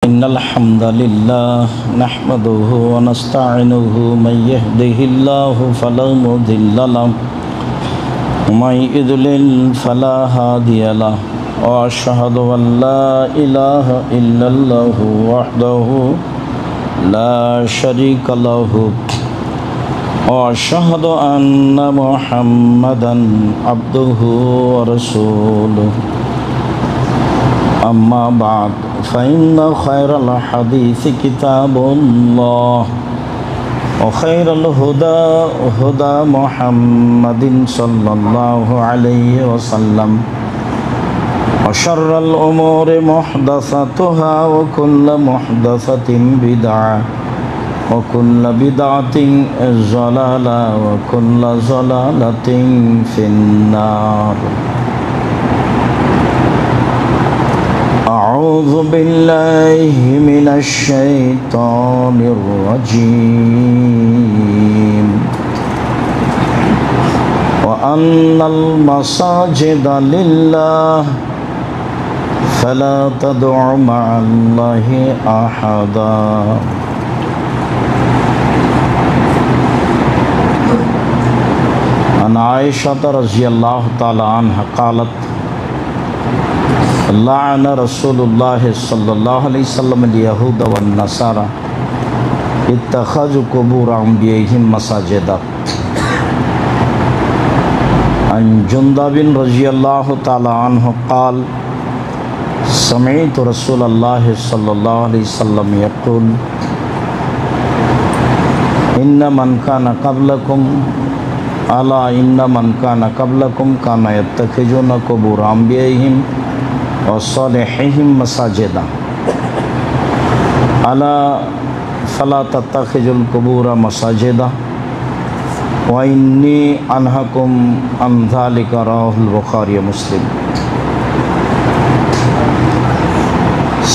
إن الحمد لله نحمده ونستعينه من يهده الله فلا مضل له ومن يضلل فلا هادي له وأشهد أن لا إله إلا الله وحده لا شريك له وأشهد أن محمدا عبده ورسوله أما بعد فإن خير الحديث كتاب الله وخير الهدى هدى محمد صلى الله عليه وسلم وشر الأمور محدثاتها وكل محدثة بدعة وكل بدعة ضلالة وكل ضلالة في النار. أعوذ بالله من الشيطان الرجيم وأن المساجد لله فلا تدع مع الله أحدا. عن عائشة رضي الله تعالى عنها قالت لعن رسول الله صلى الله عليه وسلم اليهود والنصارى اتخذوا قبور أنبيائهم مساجدا. عن جندب رضي الله تعالى عنه قال سمعت رسول الله صلى الله عليه وسلم يقول إن من كان قبلكم ألا إن من كان قبلكم كان يتخذون قبور أنبيائهم وصالحهم مساجدا ألا فلا تتخذوا القبور مساجدا وإني أنهاكم عن ذلك رواه البخاري ومسلم.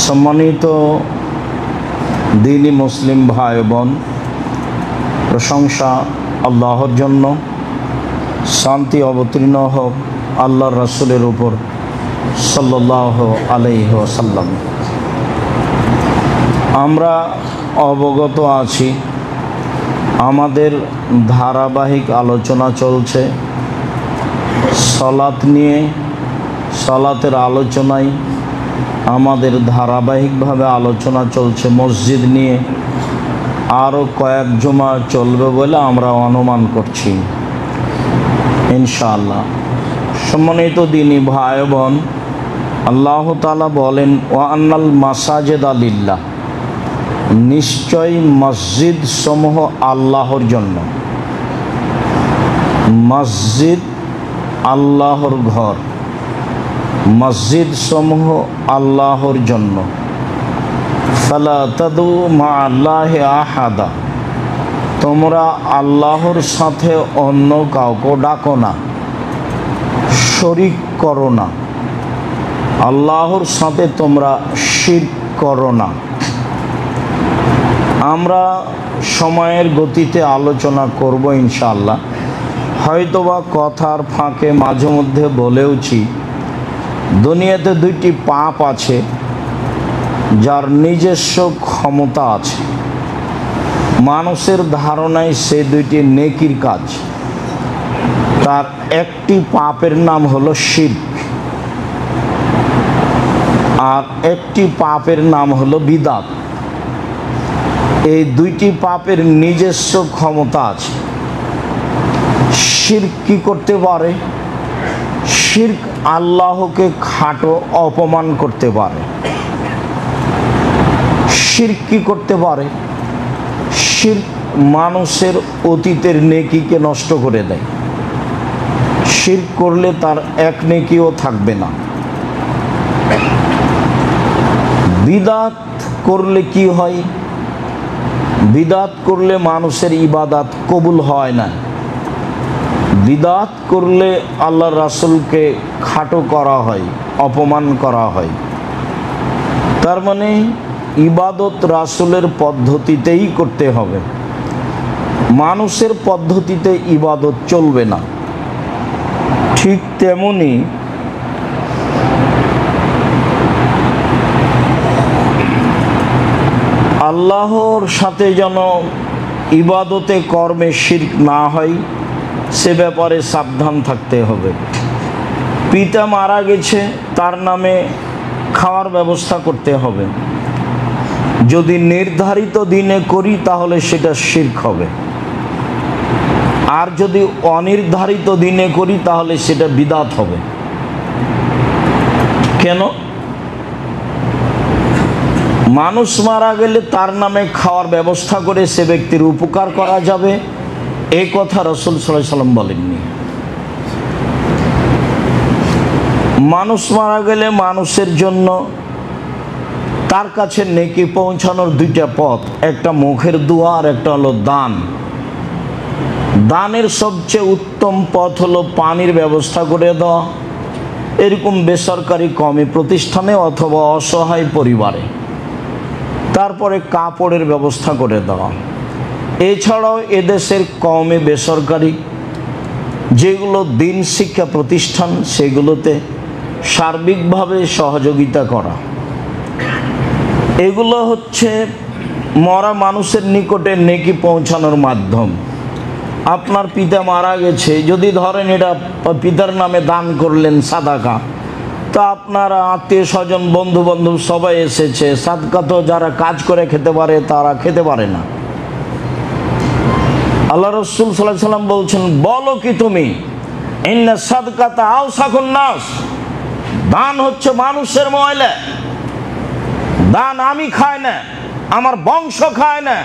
সম্মানিত দ্বীনি মুসলিম ভাই বোন, প্রশংসা আল্লাহর জন্য, শান্তি অবতীর্ণ হোক আল্লাহর রাসূলের উপর সাল্লাল্লাহু আলাইহি ওয়াসাল্লাম। আমরা অবগত আছি আমাদের ধারাবাহিক আলোচনা চলছে সালাত নিয়ে। সালাতের আলোচনায় আমাদের ধারাবাহিকভাবে আলোচনা চলছে মসজিদ নিয়ে। আরও কয়েক জুমা চলবে বলে আমরা অনুমান করছি ইনশাআল্লাহ। সম্মানিত দ্বীনি ভাই বোন, আল্লাহ তাআলা বলেন ওয়া আন্নাল মাসাজিদা লিল্লাহ, নিশ্চয় মসজিদ সমূহ আল্লাহর জন্য। মসজিদ আল্লাহর ঘর, মসজিদ সমূহ আল্লাহর জন্য। ফালা তাদু মা আল্লাহি আহাদা, তোমরা আল্লাহর সাথে অন্য কাউকে ডাকো না, শরীক করো না, আল্লাহর সাথে তোমরা শিরক করো না। আমরা সময়ের গতিতে আলোচনা করব ইনশাআল্লাহ। হয়তোবা কথার ফাঁকে মাঝে মধ্যে বলেওছি দুনিয়াতে দুইটি পাপ আছে যার নিজস্ব ক্ষমতা আছে। মানুষের ধারণায় সে দুইটি নেকির কাজ। তার একটি পাপের নাম হলো শিরক, আর একটি পাপের নাম হলো বিদআত। এই দুইটি পাপের নিজস্ব ক্ষমতা আছে। শিরক কি করতে পারে? শিরক আল্লাহকে খাটো অপমান করতে পারে। শিরক কি করতে পারে? শিরক মানুষের অতীতের নেকিকে নষ্ট করে দেয়। শিরক করলে তার এক নেকিও থাকবে না। বিদআত করলে কি হয়? বিদআত করলে মানুষের ইবাদত কবুল হয় না। বিদআত করলে আল্লাহর রাসূলকে খাটো করা হয়, অপমান করা হয়। তার মানে ইবাদত রাসূলের পদ্ধতিতেই করতে হবে, মানুষের পদ্ধতিতে ইবাদত চলবে না। ঠিক তেমনি আল্লাহর সাথে যেন ইবাদতে কর্মে শিরক না হয় সে ব্যাপারে সাবধান থাকতে হবে। পিতা মারা গেছে, তার নামে খাওয়ার ব্যবস্থা করতে হবে। যদি নির্ধারিত দিনে করি তাহলে সেটা শিরক হবে, আর যদি অনির্ধারিত দিনে করি তাহলে সেটা বিদআত হবে। কেন? মানুষ মারা গেলে তার নামে খাওয়ার ব্যবস্থা করে সে ব্যক্তির উপকার করা যাবে, এই কথা রাসূল সাল্লাল্লাহু আলাইহি ওয়াসাল্লাম বলেননি। মানুষ মারা গেলে মানুষের জন্য তার কাছে নেকি পৌঁছানোর দুইটা পথ, একটা মুখের দোয়া আর একটা হলো দান। দানের সবচেয়ে উত্তম পথ হলো পানির ব্যবস্থা করে দেওয়া, এরকম বেসরকারি কওমি প্রতিষ্ঠানে অথবা অসহায় পরিবারে। তারপরে কাপড়ের ব্যবস্থা করে দেওয়া। এছাড়াও এদেশের কওমি বেসরকারি যেগুলো দিন শিক্ষা প্রতিষ্ঠান সেগুলোতে সার্বিকভাবে সহযোগিতা করা। এগুলো হচ্ছে মরা মানুষের নিকটে নেকি পৌঁছানোর মাধ্যম। আপনার পিতা মারা গেছে, যদি ধরেন এটা পিতার নামে দান করলেন সাদাকা, তো আপনারা আত্মীয় স্বজন বন্ধু বান্ধব সবাই এসেছে, সাদকা তো যারা কাজ করে খেতে পারে তারা খেতে পারে না। আল্লাহ রাসূল সাল্লাল্লাহু আলাইহি ওয়াসাল্লাম বলছেন, বলো কি তুমি, ইন্না সাদকাতা আওসাকুন নাস, দান হচ্ছে মানুষের ময়লা। দান আমি খাই না, আমার বংশ খায় না,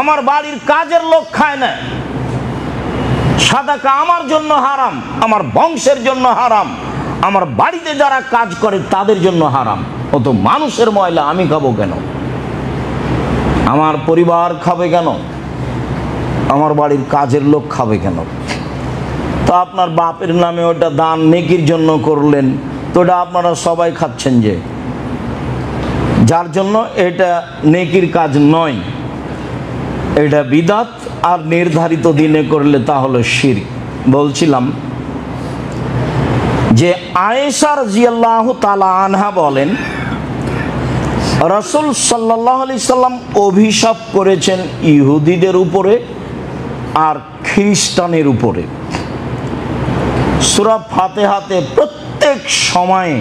আমার বাড়ির কাজের লোক খায় না। সাদাকা আমার জন্য হারাম, আমার বংশের জন্য হারাম, আমার বাড়িতে যারা কাজ করে তাদের জন্য হারাম। অত মানুষের ময়লা আমি খাবো কেন? আমার পরিবার খাবে কেন? আমার বাড়ির কাজের লোক খাবে কেন? তো আপনার বাপের নামে ওটা দান নেকির জন্য করলেন, তো ওটা আপনারা সবাই খাচ্ছেন, যে যার জন্য এটা নেকির কাজ নয়, এটা বিদআত। আর নির্ধারিত দিনে করলে তা হলো শিরক। বলছিলাম যে আয়েশা রাদিয়াল্লাহু তাআলা আনহা বলেন, রাসূল সাল্লাল্লাহু আলাইহি সাল্লাম অভিশাপ করেছেন ইহুদিদের উপরে আর খ্রিস্টানের উপরে। সূরা ফাতিহাতে প্রত্যেক সময়ে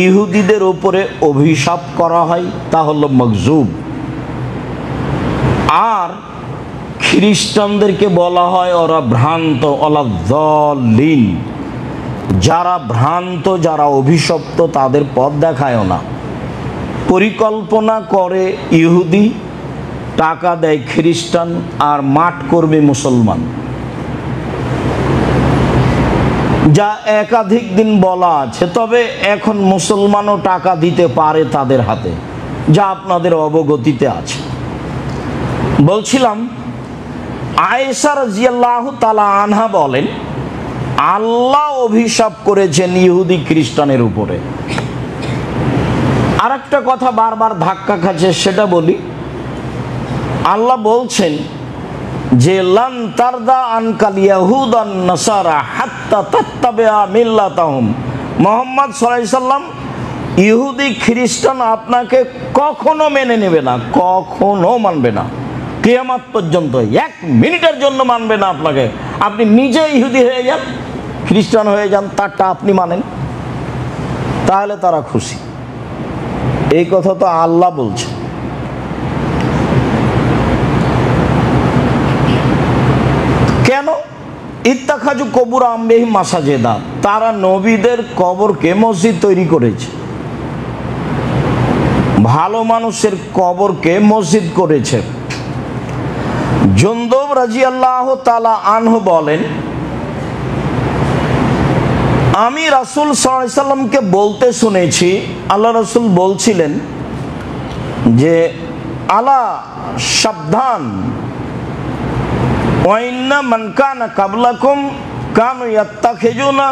ইহুদিদের উপরে অভিশাপ করা হয়, তা হলো মাগজুব। আর খ্রিস্টানদেরকে বলা হয় ওরা ভ্রান্ত, ওয়ালাদ-দাল্লিন, যারা ভ্রান্ত, যারা অভিশপ্ত, তাদের পথ দেখায়ও না। পরিকল্পনা করে ইহুদি, টাকা দেয় খ্রিস্টান, আর মাঠ করবে মুসলমান। যা একাধিক দিন বলা আছে, তবে এখন মুসলমানও টাকা দিতে পারে তাদের হাতে, যা আপনাদের অবগতিতে আছে। বলছিলাম আয়েশা রাদিয়াল্লাহু তাআলা আনহা বলেন, আল্লাহ অভিশাপ করেছেন ইহুদি খ্রিস্টানের উপরে। আর একটা কথা বারবার ধাক্কা খাচ্ছে, সেটা বলি। আল্লাহ বলছেন যে লান তারদা আনকাল ইয়াহুদ ওয়ান নাসারা হাত্তা তাত্তাবিআ মিল্লাতাহুম। মুহাম্মদ সাল্লাল্লাহু আলাইহি সাল্লাম, ইহুদি খ্রিস্টান আপনাকে কখনো মেনে নেবে না, কখনো মানবে না, কিয়ামত পর্যন্ত। এক মিনিটের জন্য মানবে না আপনাকে। আপনি নিজে ইহুদি হয়ে যান, খ্রিস্টান হয়ে যান, তারটা আপনি মানেন, তাহলে তারা খুশি। এই কথা তো আল্লাহ বলছে। কেন? ইত্তাখাজু কবুর আম্বিহিম মাসাজেদা, তারা নবীদের কবরকে মসজিদ তৈরি করেছে, ভালো মানুষের কবরকে মসজিদ করেছে। জুনদুব রাদিয়াল্লাহু তাআলা আনহু বলেন, আমি রাসূল সাল্লাল্লাহু আলাইহি সাল্লামকে বলতে শুনেছি, আল্লাহ রাসূল বলছিলেন যে আলা সাবধান, ওয়াইন্না মান কানা কাবলাকুম কানু ইয়াত্তাখিজুনা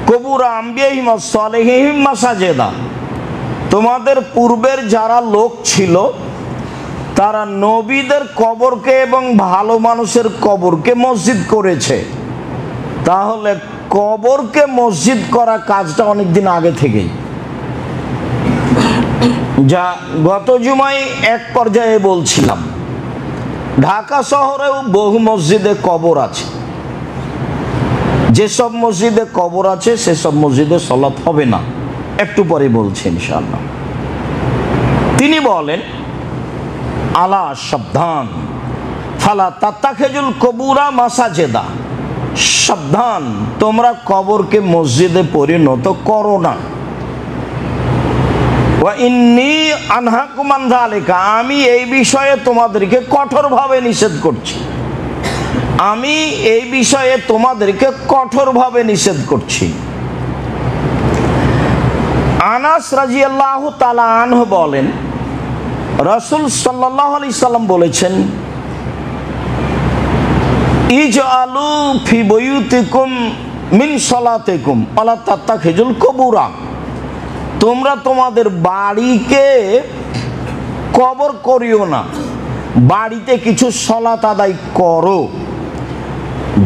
কবুর আম্বিয়াহিম ওয়াস সালিহিম মাসাজেদা। তোমাদের পূর্বের যারা লোক ছিল তারা নবীদের কবরকে এবং ভালো মানুষের কবরকে মসজিদ করেছে। তাহলে কবরকে মসজিদ করা কাজটা অনেক দিন আগে থেকেই। যা গত জুমায় এক পর্যায়ে বলছিলাম, ঢাকা শহরেও বহু মসজিদে কবর আছে। যেসব মসজিদে কবর আছে সেসব মসজিদে সালাত হবে না, একটু পরে বলছি ইনশাআল্লাহ। তিনি বলেন, আলা সাবধান, ফালা তাত্তাখিজুল কবুরা মাসাজেদা, সাবধান, তোমরা কবরকে মসজিদে পরিণত করো না। ওয়া ইন্নী আনহাকুম আন যালিকা, আমি এই বিষয়ে তোমাদেরকে কঠোরভাবে নিষেধ করছি। আমি এই বিষয়ে তোমাদেরকে কঠোরভাবে নিষেধ করছি। আনাস রাদিয়াল্লাহু তাআলা আনহু বলেন, রাসূল সাল্লাল্লাহু আলাইহি সাল্লাম বলেছেন, ইজআলু ফি বুয়ুতিকুম মিন সালাতিকুম ওয়ালা তাত্তাখিজুল কুবুরা, তোমরা তোমাদের বাড়িকে কবর করিও না, বাড়িতে কিছু সালাত আদায় করো।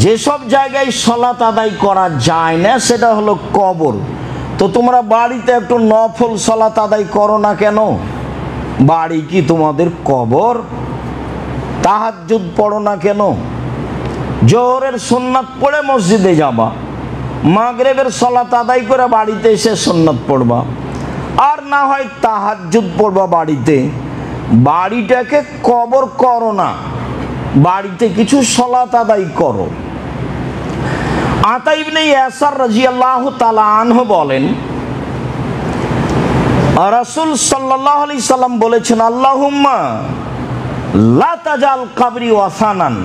যেসব জায়গায় সালাত আদায় করা যায় না সেটা হলো কবর। তো তোমরা বাড়িতে একটু নফল সালাত আদায় করো না কেন? বাড়ি কি তোমাদের কবর? তাহাজ্জুদ পড়ো না কেন? জোহরের সুন্নাত পড়ে মসজিদে যাবা, মাগরিবের সালাত আদায় করে বাড়িতে এসে সুন্নাত পড়বা, আর না হয় তাহাজ্জুদ পড়বা বাড়িতে। বাড়িটাকে কবর করো না, বাড়িতে কিছু সালাত আদায় করো। আতা ইবনে ইয়াসার রাদিয়াল্লাহু তাআলা আনহু বলেন, রাসূল সাল্লাল্লাহু আলাইহি সাল্লাম বলেছেন, আল্লাহুম্মা লা তাজাল কবরি ওয়াসানান,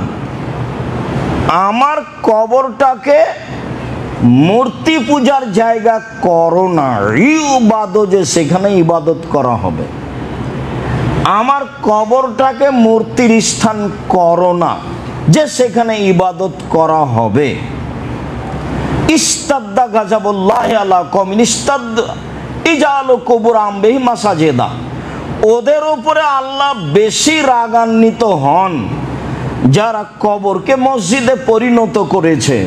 আমার কবরটাকে মূর্তি পূজার জায়গা করো না, ইবাদত, যে সেখানে ইবাদত করা হবে। আমার কবরটাকে মূর্তির স্থান করো না, যে সেখানে ইবাদত করা হবে। ইস্তাদ্দা গাজাবুল্লাহি আলা কওমিন ইস্তাদ্দা ইজালু কুবুর আমবিহি মাসাজিদা, ওদের উপরে আল্লাহ বেশি রাগান্বিত হন যারা কবরকে মসজিদে পরিণত করেছে।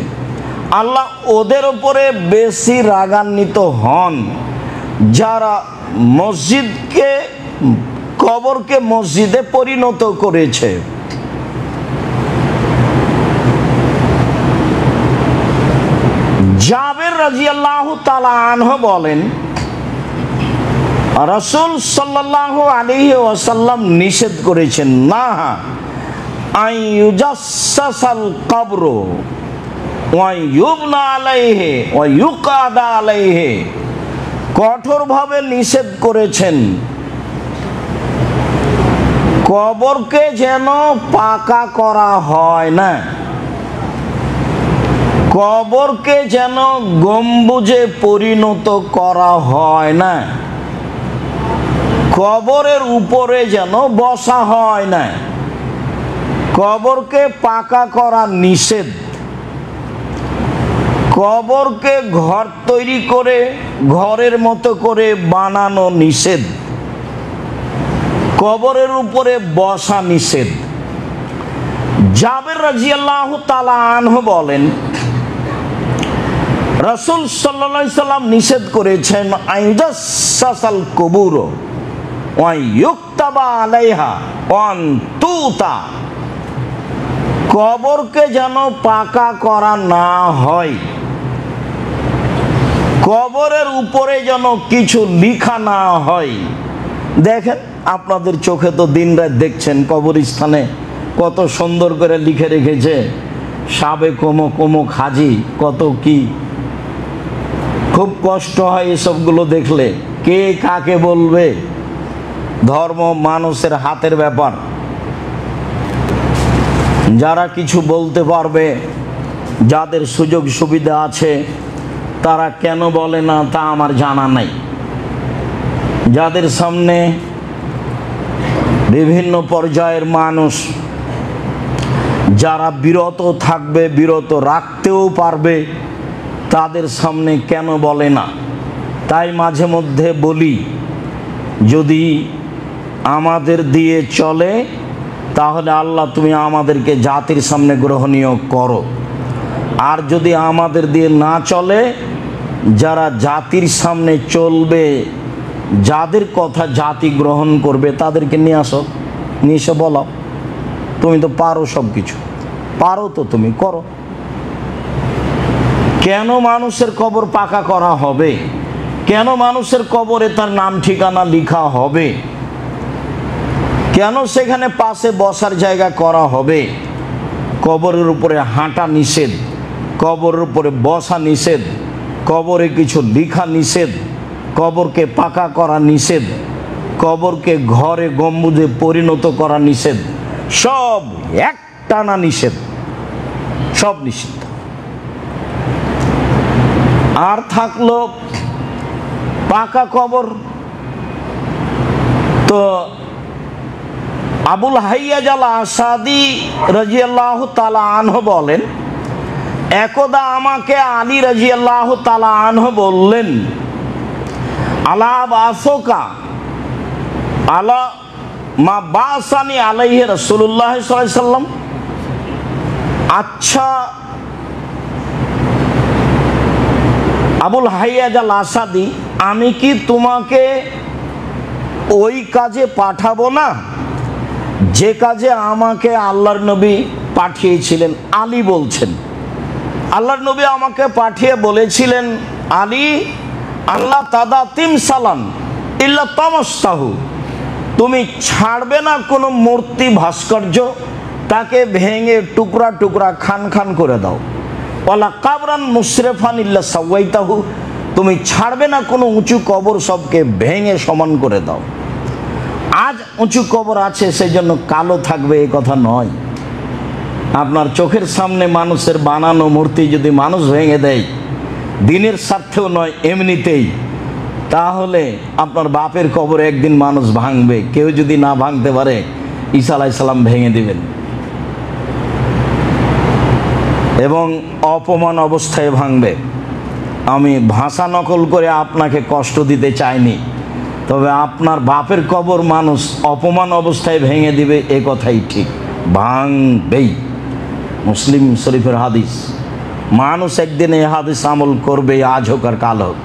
আল্লাহ ওদের উপরে বেশি রাগান্বিত হন যারা মসজিদকে, কবরকে মসজিদে পরিণত করেছে। জাবের রাদিয়াল্লাহু তাআলা আনহু বলেন, রাসূল সাল্লাল্লাহু আলাইহি ওয়াসাল্লাম নিষেধ করেছেন, না আইয়ুজাসসাসাল কবরু ওয়া ইউবনা আলাইহি ওয়া ইউকাদা আলাইহি, কঠোরভাবে নিষেধ করেছেন কবরকে যেন পাকা করা হয় না, কবরকে যেন গম্বুজে পরিণত করা হয় না, কবরের উপরে যেন বসা হয় না। কবরকে পাকা করা নিষেধ। কবরকে ঘর তৈরি করে ঘরের মতো করে বানানো নিষেধ। কবরের উপরে বসা নিষেধ। জাবের রাদিয়াল্লাহু তাআলা আনহু বলেন, রাসূল সাল্লাল্লাহু আলাইহি সাল্লাম নিষেধ করেছেন, আইদাসাসাল কুবুর ওয়া ইউক্তাবা আলাইহা ওয়া তুতা, কবরকে যেন পাকা করা না হয়, কবরের উপরে যেন কিছু লেখা না হয়। দেখেন, আপনাদের চোখে তো দিনরাত দেখছেন কবরস্থানে কত সুন্দর করে লিখে রেখেছে, সাবে কোমো কোমো খাজি, কত কি। খুব কষ্ট হয় এসবগুলো দেখলে। কে কাকে বলবে? ধর্ম মানুষের হাতের ব্যাপার। যারা কিছু বলতে পারবে, যাদের সুযোগ সুবিধা আছে, তারা কেন বলে না তা আমার জানা নাই। যাদের সামনে বিভিন্ন পর্যায়ের মানুষ, যারা বিরত থাকবে, বিরত রাখতেও পারবে, তাদের সামনে কেন বলে না? তাই মাঝে মধ্যে বলি, যদি আমাদের দিয়ে চলে তাহলে আল্লাহ তুমি আমাদেরকে জাতির সামনে গ্রহণীয় করো, আর যদি আমাদের দিয়ে না চলে, যারা জাতির সামনে চলবে যাদের কথা জাতি গ্রহণ করবে তাদেরকে নিয়ে আসো, নিয়ে এসে বলো তুমি তো পারো, সব কিছু পারো, তো তুমি করো। কেন মানুষের কবর পাকা করা হবে? কেন মানুষের কবরে তার নাম ঠিকানা লেখা হবে? কেন সেখানে পাশে বসার জায়গা করা হবে? কবরের উপরে হাঁটা নিষেধ, কবরের উপরে বসা নিষেধ, কবরে কিছু লেখা নিষেধ, কবরকে পাকা করা নিষেধ, কবরকে ঘরে গম্বুজে পরিণত করা নিষেধ, সব একটানা নিষেধ, সব নিষিদ্ধ। আর থাকলো পাকা কবর। তো আবুল হাইয়াজ আল আসাদি রাদিয়াল্লাহু তাআলা আনহু বলেন, একদা আমাকে আলী রাদিয়াল্লাহু তাআলা আনহু বললেন, আলা বাসোকা আলা মা বাসানি আলাইহি রাসূলুল্লাহ সাল্লাল্লাহু আলাইহি সাল্লাম। আচ্ছা আবুল হাইয়াজ আল আসাদি, আমি কি তোমাকে ওই কাজে পাঠাবো না যে কাজে আমাকে আল্লাহর নবী পাঠিয়েছিলেন? আলী বলছেন, আল্লাহর নবী আমাকে পাঠিয়ে বলেছিলেন, আলী আল্লাহ তাদা তিম সালান ইল্লা তামাস্তাহু, তুমি ছাড়বে না কোনো মূর্তি ভাস্কর্য, তাকে ভেঙে টুকরা টুকরা খান খান করে দাও। ওয়ালা কাবরান মুশরিফান ইল্লা সাওয়াইতাহু, তুমি ছাড়বে না কোনো উঁচু কবর, সবকে ভেঙে সমান করে দাও। আজ উঁচু কবর আছে সেই জন্য কালো থাকবে এ কথা নয়। আপনার চোখের সামনে মানুষের বানানো মূর্তি যদি মানুষ ভেঙে দেয়, দিনের স্বার্থেও নয় এমনিতেই, তাহলে আপনার বাপের কবরে একদিন মানুষ ভাঙবে। কেউ যদি না ভাঙতে পারে, ঈসা আলাইহিস সালাম ভেঙে দিবেন, এবং অপমান অবস্থায় ভাঙবে। আমি ভাষা নকল করে আপনাকে কষ্ট দিতে চাইনি, তবে আপনার বাপের কবর মানুষ অপমান অবস্থায় ভেঙে দিবে এ কথাই ঠিক, ভাঙবেই। মুসলিম শরীফের হাদিস। মানুষ একদিন এই হাদিস আমল করবে, আজ হোক আর কাল হোক।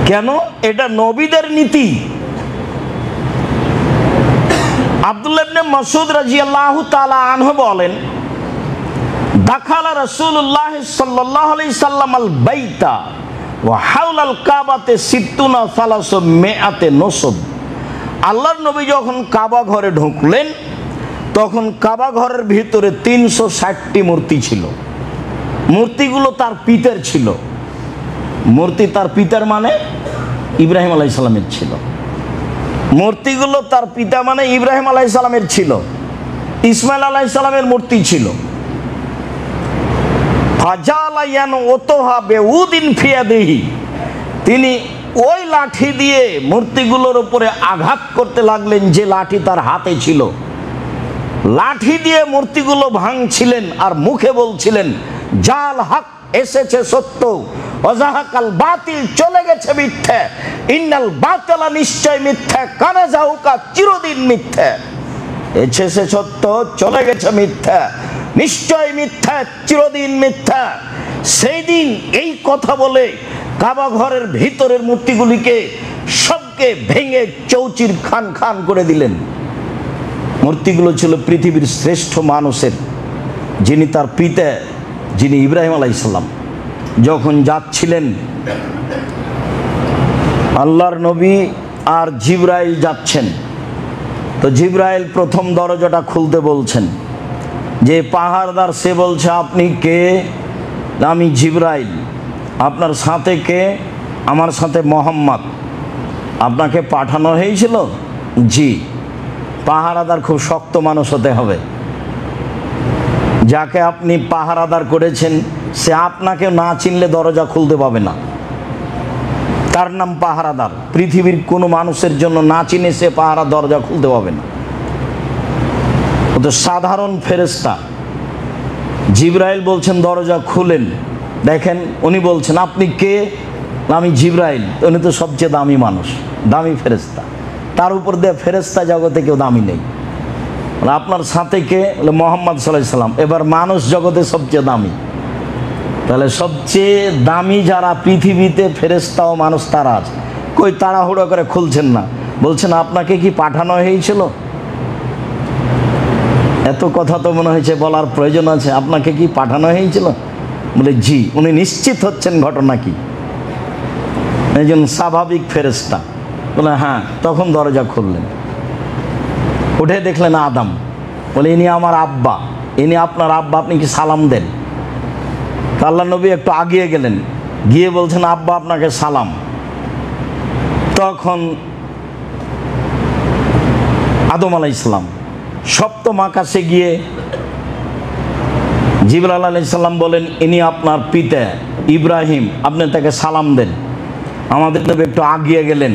কেন? এটা নবীদের নীতি। আব্দুল্লাহ ইবনে মাসউদ রাদিয়াল্লাহু তাআলা আনহু বলেন, দাখালা রাসূলুল্লাহ সাল্লাল্লাহু আলাইহি সাল্লাম আল বাইতা ওয়া হাওলাল কাবাতে সিত্তুনা সালাসু মিআতে নসব। আল্লাহর নবী যখন কাবা ঘরে ঢুকলেন, তখন কাবা ঘরের ভিতরে 360টি মূর্তি ছিল। মূর্তিগুলো তার পিতার ছিল। মূর্তি তার পিতার মানে ইব্রাহিম আলাইহিস সালামের ছিল। মূর্তিগুলো তার পিতা মানে ইব্রাহিম আলাইহিস সালামের ছিল। ইসমাইল আলাইহিস সালামের মূর্তি ছিল। তিনি ওই লাঠি দিয়ে মূর্তিগুলোর উপরে আঘাত করতে লাগলেন, যে লাঠি তার হাতে ছিল। লাঠি দিয়ে মূর্তিগুলো ভাঙছিলেন আর মুখে বলছিলেন, জাল হক এসেছে সত্য, ওয়াজাহাকাল বাতিল চলে গেছে মিথ্যা, ইন্নাল বাতিলা নিশ্চয় মিথ্যা, কানা যাহুকা চিরদিন মিথ্যা। এসেছে সত্য, চলে গেছে মিথ্যা, নিশ্চয় মিথ্যা, চিরদিন মিথ্যা। সেই দিন এই কথা বলে কাবা ঘরের ভিতরের মূর্তিগুলিকে সবকে ভেঙে চৌচির খান খান করে দিলেন। মূর্তিগুলো ছিল পৃথিবীর শ্রেষ্ঠ মানুষের, যিনি তার পিতা, যিনি ইব্রাহিম আলাইহিস সালাম। যখন যাচ্ছিলেন, আল্লাহর নবী আর জিবরাইল যাচ্ছেন। তো জিবরাইল প্রথম দরজাটা খুলতে বলছেন। যে পাহাড়দার সে বলছে, আপনি কে? আমি জিবরাইল। আপনার সাথে কে? আমার সাথে মোহাম্মদ। আপনাকে পাঠানো হয়েছিল? জি। পাহারাদার খুব শক্ত মানুষ হতে হবে। যাকে আপনি পাহারাদার করেছেন সে আপনাকে না চিনলে দরজা খুলতে পাবে না, তার নাম পাহারাদার। পৃথিবীর কোনো মানুষের জন্য না চিনে সে পাহারা দরজা খুলতে পাবে না। ও তো সাধারণ ফেরেশতা। জিবরাইল বলছেন দরজা খুলেন। দেখেন উনি বলছেন, আপনি কে? আমি জিবরাইল। উনি তো সবচেয়ে দামি মানুষ, দামি ফেরেশতা। তার উপর দিয়ে ফেরেশতা জগতে কেউ দামি নেই। আপনার সাথে কে? মোহাম্মদ সাল্লাল্লাহু আলাইহি সাল্লাম। এবার মানুষ জগতে সবচেয়ে দামি। তাহলে সবচেয়ে দামি যারা পৃথিবীতে ফেরেশতা ও মানুষ তারা আছে। কই তাড়াহুড়ো করে খুলছেন না, বলছেন আপনাকে কি পাঠানো হয়েছিল? এত কথা তো মনে হয়েছে বলার প্রয়োজন আছে, আপনাকে কি পাঠানো হয়েছিল? বলে জি। উনি নিশ্চিত হচ্ছেন ঘটনা কি, একজন স্বাভাবিক ফেরেশতা। বলে হ্যাঁ। তখন দরজা খুললেন, উঠে দেখলেন আদম। বলে ইনি আমার আব্বা, ইনি আপনার আব্বা, আপনি কি সালাম দেন? আল্লাহ নবী একটু আগিয়ে গেলেন, গিয়ে বলছেন আব্বা আপনাকে সালাম। তখন আদম আলাইহিস সালাম সপ্তম আকাশে গিয়ে জিবরাইল আলাইহিস সালাম বলেন ইনি আপনার পিতা ইব্রাহিম, আপনি তাকে সালাম দেন। আমাদের নবী একটু আগিয়ে গেলেন,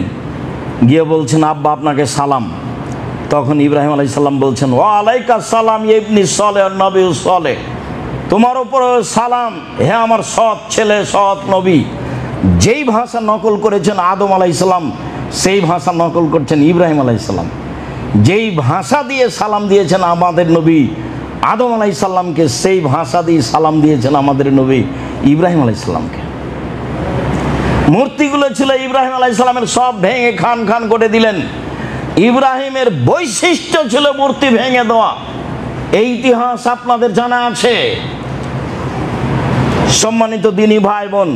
গিয়ে বলছেন আব্বা আপনাকে সালাম। তখন ইব্রাহিম আলাইহিস সালাম বলছেন ওয়া আলাইকা সালাম ইবনি সালেহ নবী সালেহ, তোমার উপর সালাম হে আমার সৎ ছেলে সৎ নবী। যেই ভাষা নকল করেছেন আদম আলাইহিস সালাম, সেই ভাষা নকল করছেন ইব্রাহিম আলাইহিস সালাম। যেই ভাষা দিয়ে সালাম দিয়েছেন আমাদের নবী আদম আলাইহিস সালামকে, সেই ভাষা দিয়ে সালাম দিয়েছেন আমাদের নবী ইব্রাহিম আলাইহিস সালামকে। মূর্তিগুলো ছিল ইব্রাহিম আলাইহিস সালামের, সব ভেঙে খান খান করে দিলেন। ইব্রাহিমের বৈশিষ্ট্য ছিল মূর্তি ভেঙে দেওয়া, এই ইতিহাস আপনাদের জানা আছে। সম্মানিত দিনী ভাই বোন,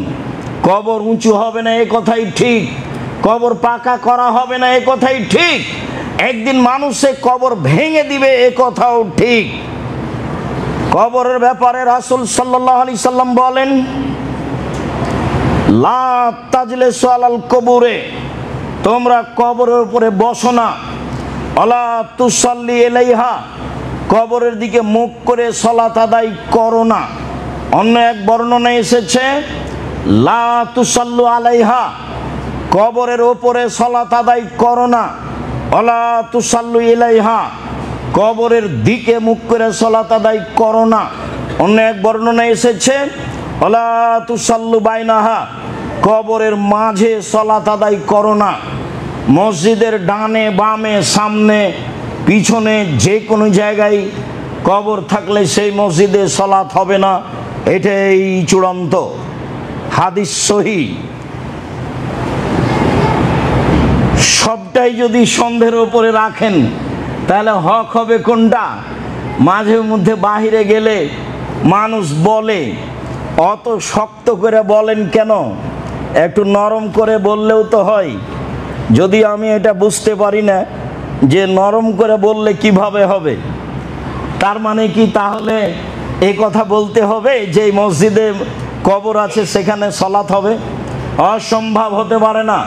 কবর উঁচু হবে না এ কথাই ঠিক, কবর পাকা করা হবে না এ কথাই ঠিক, একদিন মানুষে কবর ভেঙে দিবে এ কথাও ঠিক। কবরের ব্যাপারে রাসূল সাল্লাল্লাহু আলাইহি সাল্লাম বলেন লা তাজলিসু আলাল কবুরে, তোমরা কবরের উপরে বসো না। আলা তুসাল্লি ইলাইহা, কবরের দিকে মুখ করে সালাত আদায় করো না। অন্য এক বর্ণনায় এসেছে লা তুসাল্লু আলাইহা, কবরের উপরে সালাত আদায় করো না। আলা তুসাল্লু ইলাইহা, কবরের দিকে মুখ করে সালাত আদায় করো না। অন্য এক বর্ণনায় এসেছে আলা তুসাল্লু বাইনাহা, কবরের মাঝে সালাত আদায় করো না। মসজিদের ডানে বামে সামনে পিছনে যে কোনো জায়গায় কবর থাকলে সেই মসজিদে সালাত হবে না, এটাই চূড়ান্ত হাদিস সহিহ। সবটাই যদি সন্দেহের উপরে রাখেন তাহলে হক হবে কোনটা? মাঝে মধ্যে বাহিরে গেলে মানুষ বলে অত শক্ত করে বলেন কেন, একটু নরম করে বললেও তো হয়। যদি আমি এটা বুঝতে পারি না যে নরম করে বললে কিভাবে হবে, তার মানে কি তাহলে এই কথা বলতে হবে যে মসজিদে কবর আছে সেখানে সালাত হবে? অসম্ভব, হতে পারে না।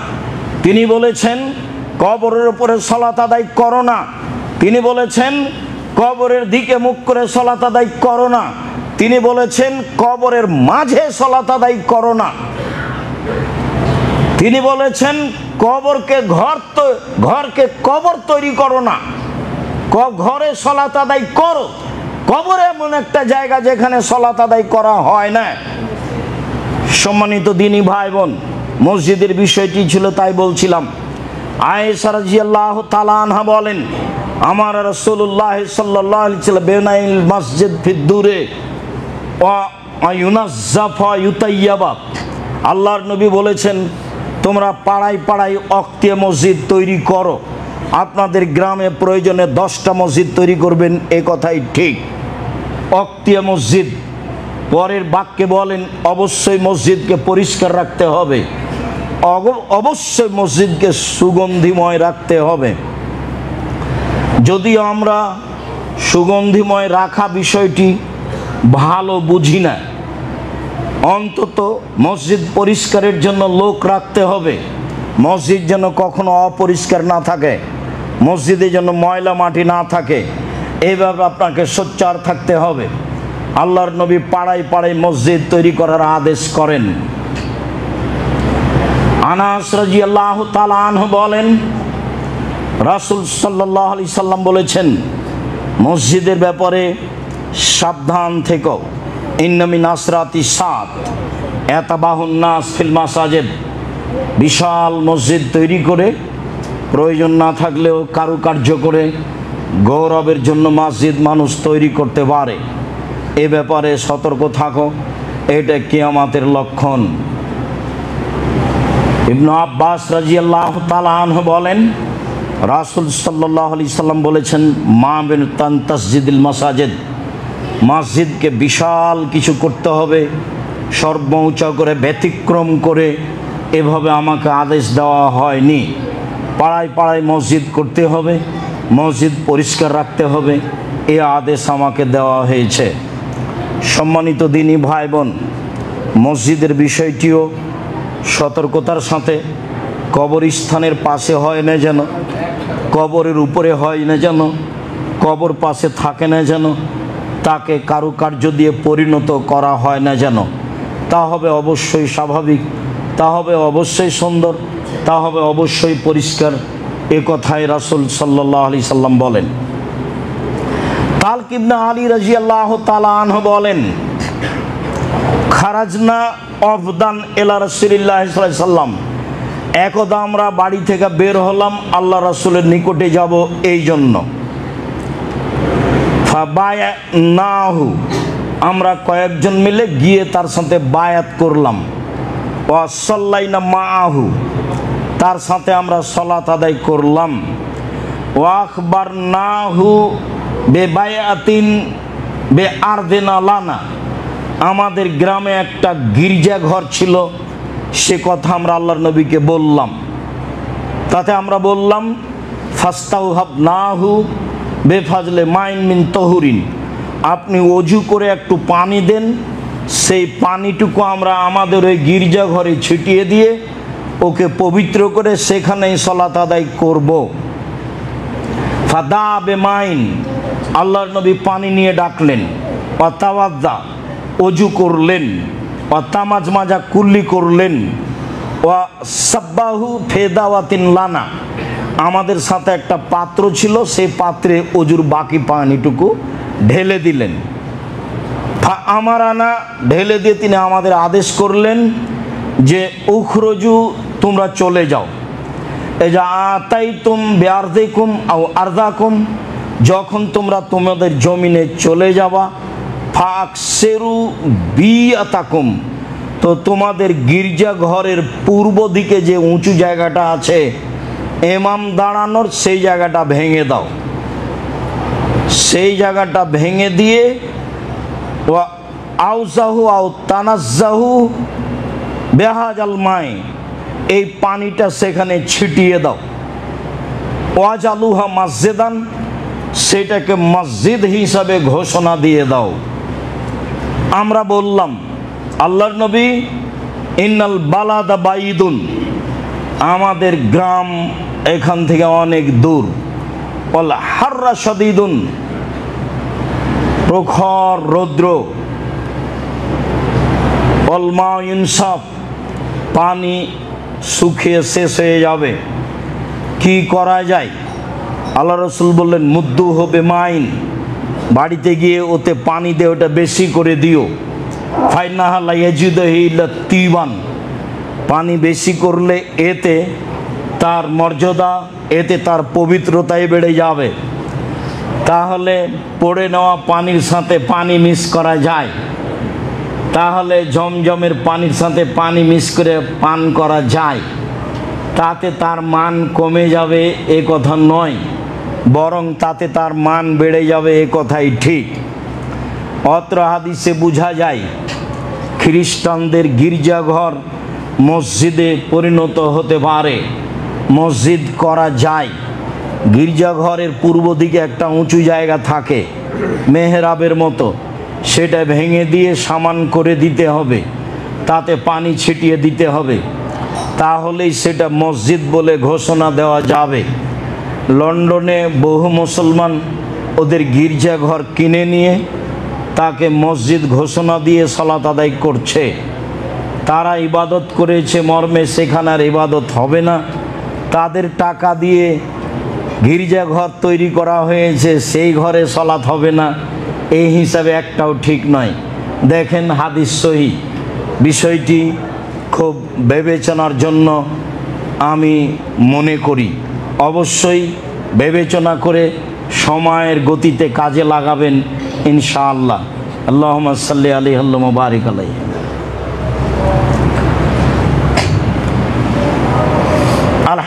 তিনি বলেছেন কবরের উপরে সালাত আদায় করো না, তিনি বলেছেন কবরের দিকে মুখ করে সালাত আদায় করো না, তিনি বলেছেন কবরের মাঝে সালাত আদায় করো না, তিনি বলেছেন ঘরকে কবর তৈরি করো না, ঘরে সালাত আদায় করো। কবরে এমন একটা জায়গা যেখানে সালাত আদায় করা হয় না। সম্মানিত দিনী ভাই বোন, মসজিদের বিষয়টি ছিল তাই বলছিলাম। আয়েশা রাদিয়াল্লাহু তাআলা আনহা বলেন আমার রাসূলুল্লাহ সাল্লাল্লাহু আলাইহি ওয়াসাল্লাম বেনাইল মসজিদ ফিদ্দুরে ওয়া ইউনাজ্জাফা ইউতাইয়াবা, আল্লাহর নবী বলেছেন তোমরা পাড়ায় পাড়ায় অক্তিয়া মসজিদ তৈরি করো। আপনাদের গ্রামে প্রয়োজনে 10টা মসজিদ তৈরি করবেন, এ কথাই ঠিক। অক্তিয়া মসজিদ। পরের বাক্যে বলেন অবশ্যই মসজিদকে পরিষ্কার রাখতে হবে, অবশ্যই মসজিদকে সুগন্ধিময় রাখতে হবে। যদিও আমরা সুগন্ধিময় রাখা বিষয়টি ভালো বুঝি না, অন্তত মসজিদ পরিষ্কারের জন্য লোক রাখতে হবে। মসজিদ যেন কখনো অপরিষ্কার না থাকে, মসজিদে যেন ময়লা মাটি না থাকে, এইভাবে আপনাকে সোচ্চার থাকতে হবে। আল্লাহর নবী পাড়ায় পাড়ায় মসজিদ তৈরি করার আদেশ করেন। আনাস রাদিয়াল্লাহু তাআলা আনহু বলেন রাসূল সাল্লাল্লাহু আলাইহি সাল্লাম বলেছেন মসজিদের ব্যাপারে সাবধান থেকো। ইন্না মিন আসরাতি সাত ইয়াতাবাহুন নাস ফিল মাসাজিদ, বিশাল মসজিদ তৈরি করে প্রয়োজন না থাকলেও কারুকার্য করে গৌরবের জন্য মসজিদ মানুষ তৈরি করতে পারে। এ ব্যাপারে সতর্ক থাকো, এটা কিয়ামতের লক্ষণ। ইবনে আব্বাস রাদিয়াল্লাহু তাআলা আনহু বলেন, রাসূল সাল্লাল্লাহু আলাইহি সাল্লাম বলেছেন, মা বিন তাসজিদুল মাসাজিদ, মসজিদকে বিশাল কিছু করতে হবে, সর্বোচ্চ করে ব্যতিক্রম করে এভাবে আমাকে আদেশ দেওয়া হয়নি। পাড়ায় পাড়ায় মসজিদ করতে হবে, মসজিদ পরিষ্কার রাখতে হবে, এই আদেশ আমাকে দেওয়া হয়েছে। সম্মানিত দিনী ভাই বোন, মসজিদের বিষয়টিও সতর্কতার সাথে, কবরস্থানের পাশে হয় না যেন, কবরের উপরে হয় না যেন, কবর পাশে থাকে না যেন, তাকে কারুকার্য দিয়ে পরিণত করা হয় না যেন, তা হবে অবশ্যই স্বাভাবিক, তা হবে অবশ্যই সুন্দর, তা হবে অবশ্যই পরিষ্কার। এ কথাই রাসূল সাল্লাল্লাহু আলাইহি সাল্লাম বলেন। তালক ইবনে আলী রাদিয়াল্লাহু তাআলা আনহু বলেন, খারাজনা অফদান ইলা রাসূলিল্লাহ সাল্লাল্লাহু আলাইহি সাল্লাম, একদা আমরা বাড়ি থেকে বের হলাম আল্লাহ রাসূলের নিকটে যাব এই জন্য। ফাবায়ানাহু, আমরা কয়েকজন মিলে গিয়ে তার সাথে বায়াত করলাম। ওয়া সাল্লাইনা মাআহু, তার সাথে আমরা সালাত আদায় করলাম। ওয়া আখবারনাহু বেবায়াতিন বেআরদিনা লানা, আমাদের গ্রামে একটা গির্জাঘর ছিল, সে কথা আমরা আল্লাহর নবীকে বললাম। তাতে আমরা বললাম, ফাস্তাউহাবনাহু বেফাজলে মাইন মিন তহুরিন, আপনি অজু করে একটু পানি দেন, সেই পানিটুকু আমরা আমাদের ওই গির্জাঘরে ছিটিয়ে দিয়ে ওকে পবিত্র করে সেখানেই সালাত আদায় করব। ফাদা বেমাইন, আল্লাহর নবী পানি নিয়ে ডাকলেন। ওয়াতাওয়াদ্দা, অজু করলেন। ওয়াতামাজমাজা, কুল্লি করলেন। ওয়া সাব্বাহু ফেদাওয়াতিন লানা, আমাদের সাথে একটা পাত্র ছিল, সেই পাত্রে অজুর বাকি পানিটুকু ঢেলে দিলেন। আমারানা, ঢেলে দিয়ে তিনি আমাদের আদেশ করলেন যে উখরজু, তোমরা চলে যাও। এই যে আতাইতুম বিআরদিকুম আও আরদাকুম, যখন তোমরা তোমাদের জমিনে চলে যাবা, ফাকসেরু বিআতাকুম, তো তোমাদের গির্জা ঘরের পূর্ব দিকে যে উঁচু জায়গাটা আছে ইমাম দাঁড়ানোর, সেই জায়গাটা ভেঙে দাও। সেই জায়গাটা ভেঙে দিয়ে ওয়া আউজাহু আও তানাজ্জাহু বেহাজাল মাই, এই পানিটা সেখানে ছিটিয়ে দাও। ওয়াজালুহা মসজিদান, সেটাকে মসজিদ হিসাবে ঘোষণা দিয়ে দাও। আমরা বললাম, আল্লাহর নবী, ইন্নাল বালাদা বাইদুন, আমাদের গ্রাম এখান থেকে অনেক দূর। ওয়াল হাররা শাদীদুন, প্রখর রৌদ্র। ওয়াল মা ইনসাফ, পানি শুকিয়ে শেষ হয়ে যাবে, কি করা যায়? আল্লাহ রাসূল বললেন, মুদ্দু হবে মাইন, বাড়িতে গিয়ে ওতে পানি দিয়ে ওটা বেশি করে দিও। ফাইনাহা লা ইয়াজিদুহু ইল্লা তিবান, পানি বেশি করলে এতে তার মর্যাদা, এতে তার পবিত্রতাই বেড়ে যাবে। তাহলে পড়ে নেওয়া পানির সাথে পানি মিক্স করা যায়, তাহলে জমজমের পানির সাথে পানি মিক্স করে পান করা যায়, তাতে তার মান কমে যাবে এ কথা নয়, বরং তাতে তার মান বেড়ে যাবে এ কথাই ঠিক। অত্র হাদিসে বোঝা যায় খ্রিস্টানদের গির্জাঘর মসজিদে পরিণত হতে পারে, মসজিদ করা যায়। গির্জাঘরের পূর্ব দিকে একটা উঁচু জায়গা থাকে মেহরাবের মতো, সেটা ভেঙে দিয়ে সমান করে দিতে হবে, তাতে পানি ছিটিয়ে দিতে হবে, তাহলেই সেটা মসজিদ বলে ঘোষণা দেওয়া যাবে। লন্ডনে বহু মুসলমান ওদের গির্জাঘর কিনে নিয়ে তাকে মসজিদ ঘোষণা দিয়ে সালাত আদায় করছে। তারা ইবাদত করেছে মর্মে সেখানে আর ইবাদত হবে না, তাদের টাকা দিয়ে গির্জাঘর তৈরি করা হয়েছে, সেই ঘরে সালাত হবে না, এই হিসাবে একটাও ঠিক নয়। দেখেন হাদিস সহিহ। বিষয়টি খুব বিবেচনার জন্য আমি মনে করি, অবশ্যই বিবেচনা করে সময়ের গতিতে কাজে লাগাবেন ইনশাআল্লাহ। আল্লাহুম্মা সাল্লি আলাইহি ওয়া বারিক আলাইহি।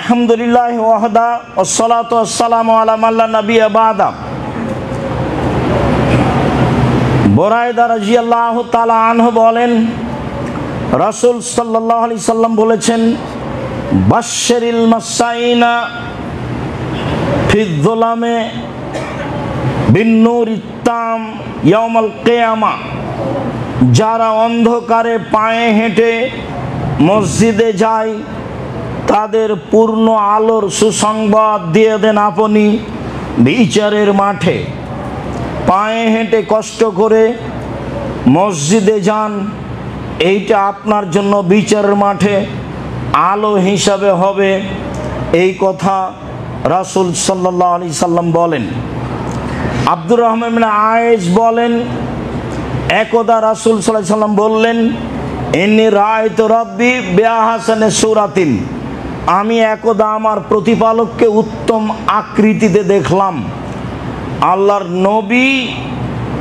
আলহামদুলিল্লাহ ওয়াহদা ওয়াসসালাতু ওয়াসসালামু আলা মান লা নাবিয়্যা বা'দা। বুরায়দা রাদিয়াল্লাহু তাআলা আনহু বলেন, রাসূল সাল্লাল্লাহু আলাইহি সাল্লাম বলেছেন, বাশশিরিল মাসাইনা ফিয-যুলামে বিন-নূরিত তাম ইয়াউমাল কিয়ামা। যারা অন্ধকারে পায়ে হেঁটে মসজিদে যায় তাদের পূর্ণ আলোর সুসংবাদ দিয়ে দেন আপনি বিচারের মাঠে। পায়ে হেঁটে কষ্ট করে মসজিদে যান, এইটা আপনার জন্য বিচারের মাঠে আলো হিসাবে হবে, এই কথা রাসূল সাল্লাল্লাহু আলাইহি সাল্লাম বলেন। আব্দুর রহমান ইবনে আয়েশ বলেন, একদা রাসূল সাল্লাল্লাহু আলাইহি সাল্লাম বললেন, ইন্নী রাআইতু রাব্বি বিআহসানি সূরাতিন। আমি একদা আমার প্রতিপালককে উত্তম আকৃতিতে দেখলাম। আল্লাহর নবী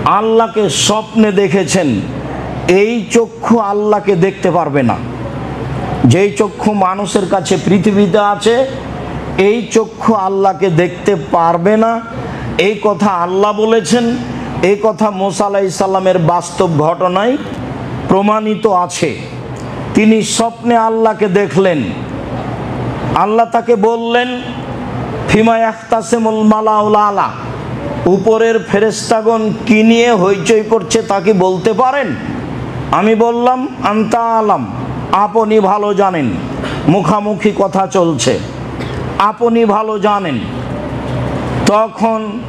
আল্লাহকে স্বপ্নে দেখেছেন। এই চক্ষু আল্লাহকে দেখতে পারবে না। যেই চক্ষু মানুষের কাছে পৃথিবীতে আছে, এই চক্ষু আল্লাহকে দেখতে পারবে না, এই কথা আল্লাহ বলেছেন। এই কথা মুসা আলাইহিস সালামের বাস্তব ঘটনায় প্রমাণিত আছে। তিনি স্বপ্নে আল্লাহকে দেখলেন। আল্লাহ তাকে বললেন, ফিমা ইয়াখতাসিমুল মালাউল আলা। উপরের ফেরেশতাগণ কি নিয়ে হইচই করছে তা কি বলতে পারেন? আমি বললাম, আনতা আলাম, আপনি ভালো জানেন। মুখামুখি কথা চলছে, আপনি ভালো জানেন। তখন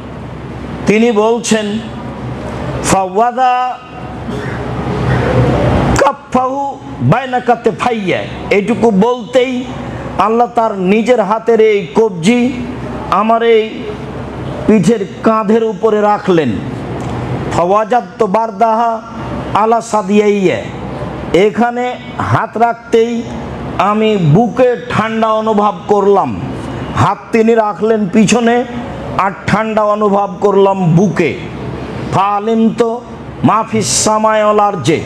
তিনি বলছেন, ফাওয়াদা কাফাহু বাইনা কাতফাইয়া। এইটুকু বলতেই আল্লাহ তার নিজের হাতের এই কবজি আমার এই পিঠের কাঁধের উপরে রাখলেন। ফাওয়াজাদতু বারদাহা আলা সাদিয়াইয়া। এখানে হাত রাখতেই আমি বুকে ঠান্ডা অনুভব করলাম। হাত তিনি রাখলেন পিছনে, আর ঠান্ডা অনুভব করলাম বুকে। ফালিমতু মা ফিস সামাই ওয়াল আরজে।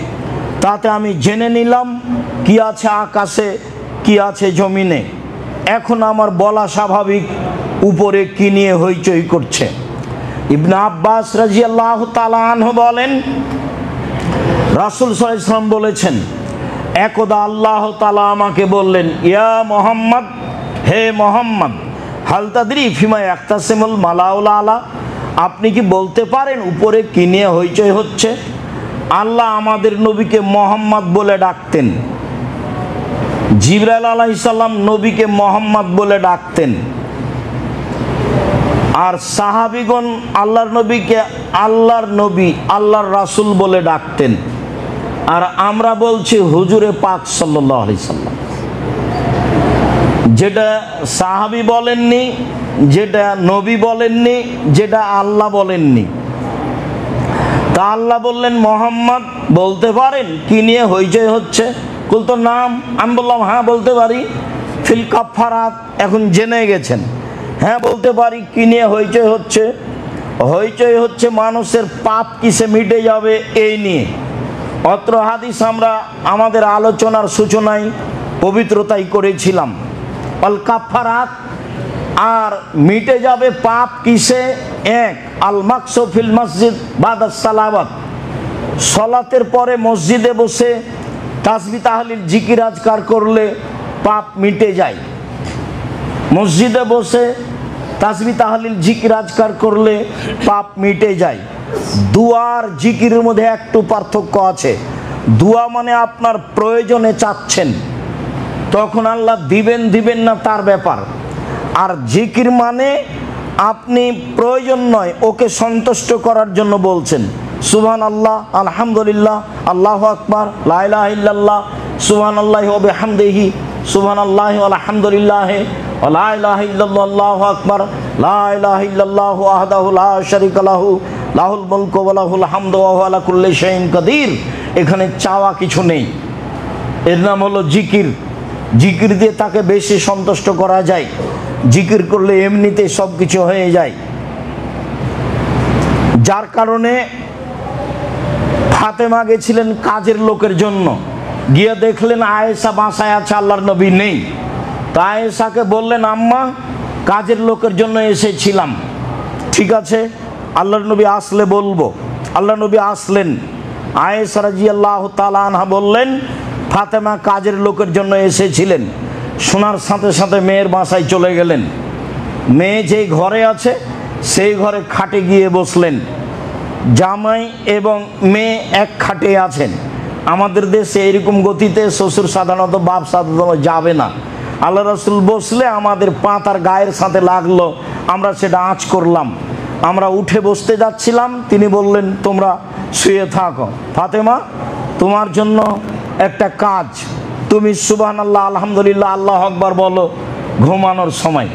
তাতে আমি জেনে নিলাম কি আছে আকাশে, কি আছে জমিনে। এখন আমার বলা স্বাভাবিক, উপরে কি নিয়ে হইচই করছে। ইবনে আব্বাস রাদিয়াল্লাহু তাআলা আনহু বলেন, রাসূল সাল্লাল্লাহু আলাইহি ওয়াসাল্লাম বলেছেন, একদা আল্লাহ তাআলা আমাকে বললেন, ইয়া মুহাম্মদ, হে মুহাম্মদ, হাল তাদরি ফিমা ইয়াখতাসিমুল মালাউল আলা। আপনি কি বলতে পারেন উপরে কি নিয়ে হইচই হচ্ছে? আল্লাহ আমাদের নবীকে মুহাম্মদ বলে ডাকতেন। জিবরাইল আলাইহিস সালাম নবীকে মুহাম্মদ বলে ডাকতেন। আর সাহাবীগণ আল্লাহর নবীকে আল্লাহর নবী, আল্লাহর রাসূল বলে ডাকতেন। আর আমরা বলছি হুজুরে পাক সাল্লাল্লাহু আলাইহি সাল্লাম। যেটা সাহাবী বলেননি, যেটা নবী বলেননি, যেটা আল্লাহ বলেননি। তা আল্লাহ বললেন, মুহাম্মদ বলতে পারেন কি নিয়ে হইচই হচ্ছে? বলতো নাম। আমি বললাম, হ্যাঁ বলতে পারি। ফিল কাফারাত, এখন জেনে গেছেন। হ্যাঁ বলতে পারি। কি নিয়ে হইচই হচ্ছে? হইচই হচ্ছে মানুষের পাপ কিসে মিটে যাবে এই নিয়ে। অত্র হাদিস আমরা আমাদের আলোচনার সূচনায় পবিত্রতাই করেছিলাম। আল কাফারাত, আর মিটে যাবে পাপ কিসে? এক, আল মাকসু ফিল মসজিদ বাদা সালাওয়াত। সালাতের পরে মসজিদে বসে তাসবিহ তাহলিল জিকির আজকার করলে পাপ মিটে যায়। মসজিদে বসে তাসবিহ তাহলিল জিকির আজকার করলে পাপ মিটে যায়। দুয়ার জিকিরের মধ্যে একটু পার্থক্য আছে। দুয়া মানে আপনার প্রয়োজনে চাচ্ছেন, তখন আল্লাহ দিবেন দিবেন না তার ব্যাপার। আর জিকির মানে আপনি প্রয়োজন নয়, ওকে সন্তুষ্ট করার জন্য বলছেন। সুবহানাল্লাহ, আলহামদুলিল্লাহ, আল্লাহু আকবার, লা ইলাহা ইল্লাল্লাহ, সুবহানাল্লাহি ওয়া বিহামদিহি, সুবহানাল্লাহি ওয়া আলহামদুলিল্লাহি ওয়া লা ইলাহা ইল্লাল্লাহ, আল্লাহু আকবার, লা ইলাহা ইল্লাল্লাহু ওয়াহদাহু লা শারীকা লাহু, লাহুল মুলকু ওয়া লাহুল হামদু ওয়া হুয়া আলা কুল্লি শাইইন কাদির। এখানে চাওয়া কিছু নেই। এর নাম হলো জিকির। জিকির দিয়ে তাকে বেশি সন্তুষ্ট করা যায়। জিকির করলে এমনিতে সব কিছু হয়ে যায়। যার কারণে ফাতেমা গেছিলেন কাজের লোকের জন্য, গিয়ে দেখলেন আয়েশা বাসায় আছে, আল্লাহর নবী নেই। তা আয়েশাকে বললেন, আম্মা কাজের লোকের জন্য এসেছিলাম। ঠিক আছে, আল্লাহর নবী আসলে বলবো। আল্লাহ নবী আসলেন। আয়েশা রাদিয়াল্লাহু তাআলা আনহা বললেন, ফাতেমা কাজের লোকের জন্য এসেছিলেন। শোনার সাথে সাথে মেয়ের বাসায় চলে গেলেন। মেয়ে যেই ঘরে আছে সেই ঘরে খাটে গিয়ে বসলেন। জামাই এবং মেয়ে এক খাটে আছেন। আমাদের দেশে এরকম গতিতে শ্বশুর সাধারণত বাপ সাধারণত যাবে না। আল্লাহ রাসূল বসলে আমাদের পা তার গায়ের সাথে লাগলো, আমরা সেটা আঁচ করলাম। আমরা উঠে বসতে যাচ্ছিলাম, তিনি বললেন, তোমরা শুয়ে থাকো। ফাতেমা, তোমার জন্য একটা কাজ, তুমি সুবহানাল্লাহ আলহামদুলিল্লাহ আল্লাহু আকবার বলো ঘুমানোর সময়।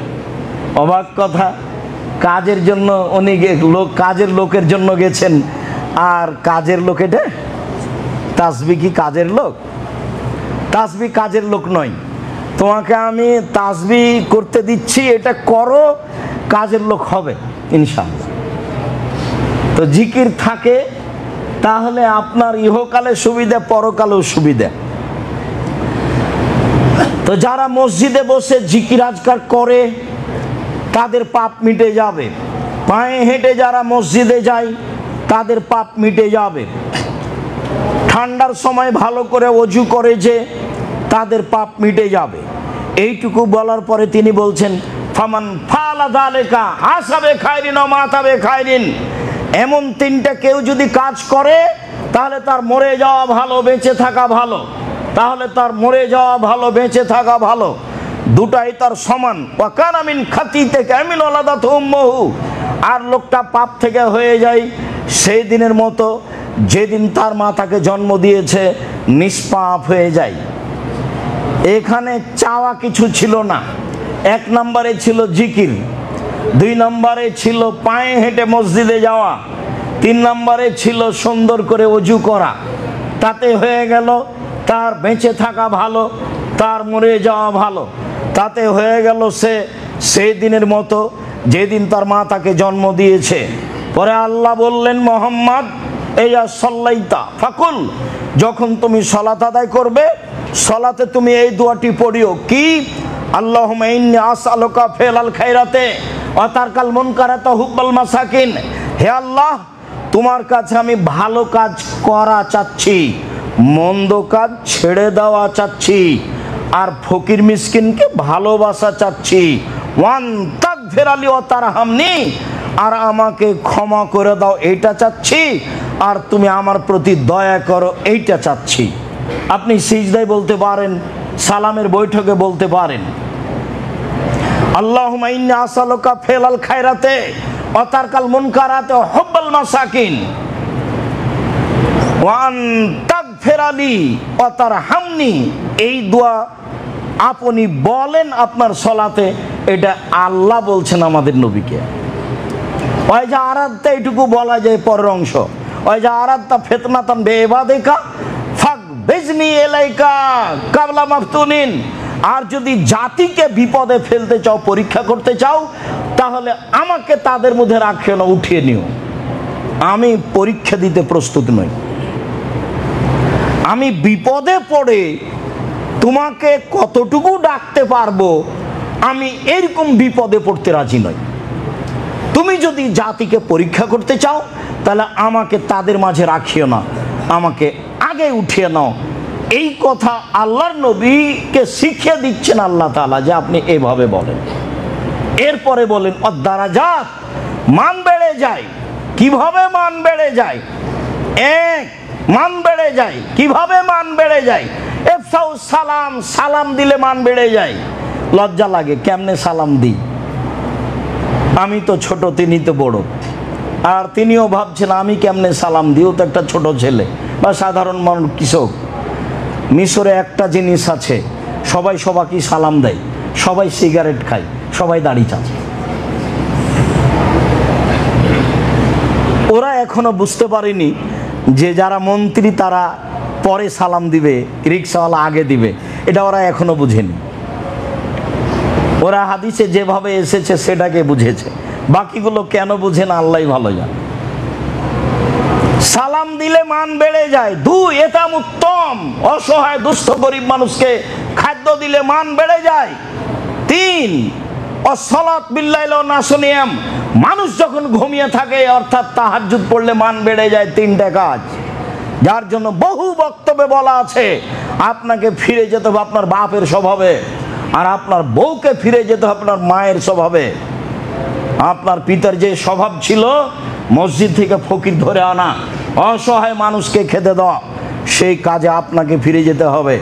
অবাক কথা, কাজের জন্য উনি কাজের লোকের জন্য গেছেন, আর কাজের লোক এটা তাসবিহ কি কাজের লোক? তাসবিহ কাজের লোক নয়। তোমাকে আমি তাসবিহ করতে দিচ্ছি, এটা করো, কাজের লোক হবে ইনশাআল্লাহ। তো জিকির থাকে তাহলে আপনার ইহকালে সুবিধা, পরকালেও সুবিধা। তো যারা মসজিদে বসে জিকির আজকার করে তাদের পাপ মিটে যাবে। পায়ে হেঁটে যারা মসজিদে যায় তাদের পাপ মিটে যাবে। ঠান্ডার সময় ভালো করে অজু করে যে তাদের পাপ মিটে যাবে। এইটুকু বলার পরে তিনি বলছেন, ফামান ফালা যালিকা হাসাবে খায়রিন ওয়া মাতাবে খায়রিন। এমন তিনটা কেউ যদি কাজ করে তাহলে তার মরে যাওয়া ভালো, বেঁচে থাকা ভালো। তাহলে তার মরে যাওয়া ভালো, বেঁচে থাকা ভালো, দুটাই তার সমান। ওয়া কানা মিন খাতিতে কামিন ওয়ালাদাতু উম্মুহু। আর লোকটা পাপ থেকে হয়ে যায় সেই দিনের মতো যেদিন তার মা তাকে জন্ম দিয়েছে, নিষ্পাপ হয়ে যায়। এখানে চাওয়া কিছু ছিল না। এক নম্বরে ছিল জিকির, দুই নম্বরে ছিল পায়ে হেঁটে মসজিদে যাওয়া, তিন নম্বরে ছিল সুন্দর করে অজু করা। তাতে হয়ে গেল তার বেঁচে থাকা ভালো, তার মরে যাওয়া ভালো। তাতে হয়ে গেল সে সেই দিনের মতো যেদিন তার মা তাকে জন্ম দিয়েছে। পরে আল্লাহ বললেন, মুহাম্মদ ইয়া সাল্লাইতা ফাকুল, যখন তুমি সালাত আদায় করবে সালাতে তুমি এই দোয়াটি পড়িও। কি? আল্লাহুম্মা ইন্নী আসআলুকা ফিলাল খায়রাতে ওয়া তারকাল মুনকারাতে হুব্বাল মাসাকিন। হে আল্লাহ, তোমার কাছে আমি ভালো কাজ করা চাচ্ছি, মন্দ কাজ ছেড়ে দেওয়া চাচ্ছি, আর ফকির মিসকিনকে ভালোবাসা চাচ্ছি। ওয়ান তাগফিরালি ওয়া তারহামনি, আর আমাকে ক্ষমা করে দাও এইটা চাচ্ছি, আর তুমি আমার প্রতি দয়া করো এইটা চাচ্ছি। আপনি সিজদায় বলতে পারেন, সালামের বৈঠকে বলতে পারেন, আল্লাহুম্মা ইন্নী আসআলুকা ফিলাল খায়রাতে ওয়া তারকাল মুনকারাতে ওয়া হুব্বাল মাসাকিন ওয়া আন তাগফিরালি ওয়া তারহামনি। এই দোয়া আপনি বলেন আপনার সালাতে, এটা আল্লাহ বলছেন আমাদের নবীকে। ওই যে আরাদটা এইটুকু বলা যায় পরের অংশ, ওই যে আরাদটা ফিতনাতান বিইবাদিকা ফাকবিজনি ইলাইকা কাবলা মাফতুনিন। আর যদি জাতিকে বিপদে ফেলতে চাও, পরীক্ষা করতে চাও, তাহলে আমাকে তাদের মধ্যে রাখিও না, উঠিয়ে নিও। আমি পরীক্ষা দিতে প্রস্তুত নই। আমি বিপদে পড়ে তোমাকে কতটুকু ডাকতে পারবো, আমি এরকম বিপদে পড়তে রাজি নই। তুমি যদি জাতিকে পরীক্ষা করতে চাও তাহলে আমাকে তাদের মাঝে রাখিও না, আমাকে আগে উঠিয়ে নাও। এই কথা আল্লাহর নবীকে শিখিয়ে দিচ্ছেন আল্লাহ তাআলা যে আপনি এভাবে বলেন। এরপরে বলেন অদ্দারাজাত, মান বেড়ে যায়। কিভাবে মান বেড়ে যায়? এক, মান বেড়ে যায়। কিভাবে মান বেড়ে যায়? ইফসাউ সালাম, সালাম দিলে মান বেড়ে যায়। লজ্জা লাগে, কেমনে সালাম দিই? আমি তো ছোট, তিনি তো বড়। আর তিনিও ভাবছেন আমি কেমনে সালাম দিই, ও তো একটা ছোট ছেলে বা সাধারণ মানুষ, কৃষক। মিশরে একটা জিনিস আছে, সবাই সবাইকে সালাম দেয়, সবাই সিগারেট খায়, সবাই দাড়ি চাচে। ওরা এখনো বুঝতে পারেনি যে যারা মন্ত্রী তারা পরে সালাম দিবে, রিক্সাওয়ালা আগে দিবে, এটা ওরা এখনো বুঝেনি। ওরা হাদিসে যেভাবে এসেছে সেটাকে বুঝেছে, বাকিগুলো কেন বুঝে না আল্লাহই ভালো জানে। সালাম দিলে মান বেড়ে যায়। দুই, এটা উত্তম, অসহায় দুস্থ গরিব মানুষকে খাদ্য দিলে মান বেড়ে যায়। তিন, অসলাত বিল্লাইল নাসনিয়াম, মানুষ যখন ঘুমিয়ে থাকে অর্থাৎ তাহাজ্জুদ পড়লে মান বেড়ে যায়। তিনটা কাজ, যার জন্য বহু বক্তব্যে বলা আছে আপনাকে ফিরে যেতে হবে আপনার বাপের স্বভাবে, আর আপনার বউকে ফিরে যেতে হবে আপনার মায়ের স্বভাবে। আপনার পিতার যে স্বভাব ছিল মসজিদ থেকে ফকির ধরে আনা, অসহায় মানুষকে খেতে দেওয়া, সেই কাজে আপনাকে ফিরে যেতে হবে।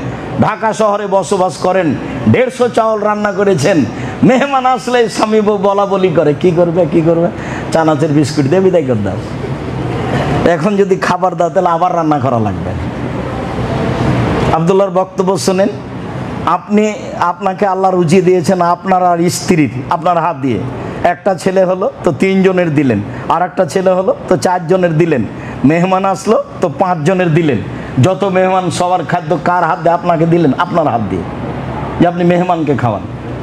ঢাকা শহরে বসবাস করেন, 150 চাউল রান্না করেছেন, মেহমান আসলে স্বামী বউ বলা বলি করে, কি করবে চানাচের বিস্কুট দিয়ে বিদায় করে দাও। এখন যদি খাবার দাও তাহলে আবার রান্না করা লাগবে। আব্দুল্লাহর বক্তব্য শোনেন, আপনাকে আল্লাহ রুজি দিয়েছেন আপনার আর স্ত্রীর, আপনার হাত দিয়ে। একটা ছেলে হলো তো 3 জনের দিলেন, আর একটা ছেলে হলো তো 4 জনের দিলেন, মেহমান আসলো তো 5 জনের দিলেন। যত মেহমান সবার খাদ্য কার হাত দিয়ে? আপনাকে দিলেন, আপনার হাত দিয়ে, যে আপনি মেহমানকে খাওয়ান।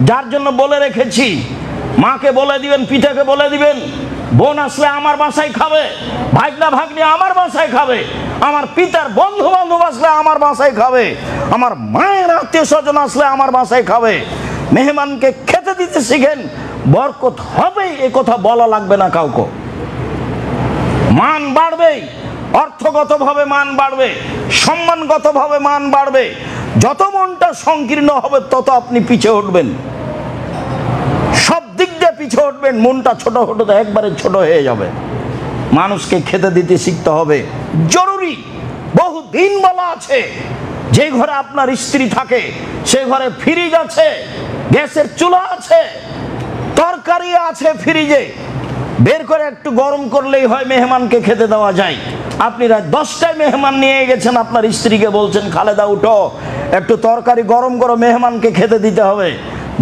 যার জন্য বলে রেখেছি, মাকে বলে দিবেন, পিতাকে বলে দিবেন, বোন আসলে আমার বাসায় খাবে, ভাগনা ভাগ্নি আমার বাসায় খাবে, আমার পিতার বন্ধু বান্ধব আসলে আমার বাসায় খাবে, আমার মায়ের আত্মীয় স্বজন আসলে আমার বাসায় খাবে। মেহমানকে খেতে দিতে শিখেন, বরকত হবে, এ কথা বলা লাগবে না কাউকে। মান বাড়বে, অর্থগতভাবে মান বাড়বে, সম্মানগতভাবে মান বাড়বে। যত মনটা সংকীর্ণ হবে তত আপনি পিছিয়ে উঠবেন, সব দিক দিয়ে পিছিয়ে উঠবেন। মনটা ছোট হতে একবারে ছোট হয়ে যাবে। মানুষকে খেতে দিতে শিখতে হবে, জরুরি। বহুদিন বলা আছে, যে ঘরে আপনার স্ত্রী থাকে সে ঘরে ফ্রিজ আছে, গ্যাসের চুলা আছে, তরকারি আছে ফ্রিজে, বের করে একটু গরম করলেই হয়, মেহমানকে খেতে দেওয়া যায়। আপনি রাত 10টায় মেহমান নিয়ে গেছেন, আপনার স্ত্রীকে বলছেন খালেদা উঠো একটু তরকারি গরম করো, মেহমানকে খেতে দিতে হবে।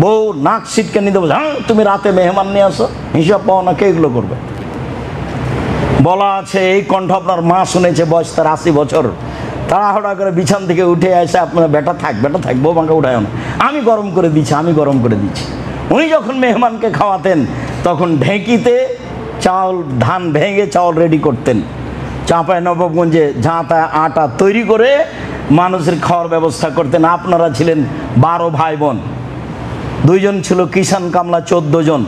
বউ নাক সিটকে নিতে বলছে, হ্যাঁ তুমি রাতে মেহমান নিয়ে আসো, হিসাব পাও না, কে এগুলো করবে? বলা আছে, এই কণ্ঠ আপনার মা শুনেছে, বয়স তার 80 বছর, তাড়াহুড়া করে বিছান থেকে উঠে আসে, আপনার বেটা থাক বউমাকে উঠায় না, আমি গরম করে দিচ্ছি। উনি যখন মেহমানকে খাওয়াতেন তখন ঢেঁকিতে ধান ভেঙে চাউল রেডি করতেন, চাঁপাই নবাবগঞ্জে ঝাঁটা আটা তৈরি করে মানুষের খাওয়ার ব্যবস্থা করতেন। আপনারা ছিলেন 12 ভাই বোন, 2 জন ছিল কিষান কামলা, 14 জন।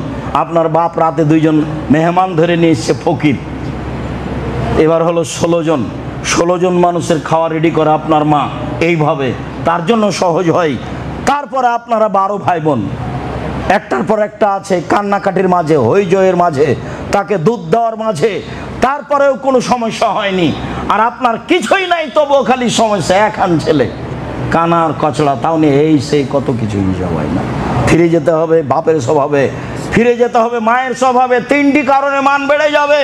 আপনার বাপ রাতে 2 জন মেহমান ধরে নিয়ে এসছে ফকির, এবার হলো 16 জন মানুষের খাওয়া রেডি করে আপনার মা, এইভাবে তার জন্য সহজ হয়। তারপরে আপনারা 12 ভাই বোন, একটার পর একটা আছে, কান্নাকাটির মাঝে, হইজয়ের মাঝে, তাকে দুধ দেওয়ার মাঝে, তারপরেও কোনো সমস্যা হয়নি। আর আপনার কিছুই নাই, তবুও খালি সমস্যা, একান ছেলে, কানার কচড়া, তাও নিয়ে এই সেই কত কিছু হিসাব হয় না। ফিরে যেতে হবে বাপের স্বভাবে, ফিরে যেতে হবে মায়ের স্বভাবে। 3টি কারণে মান বেড়ে যাবে।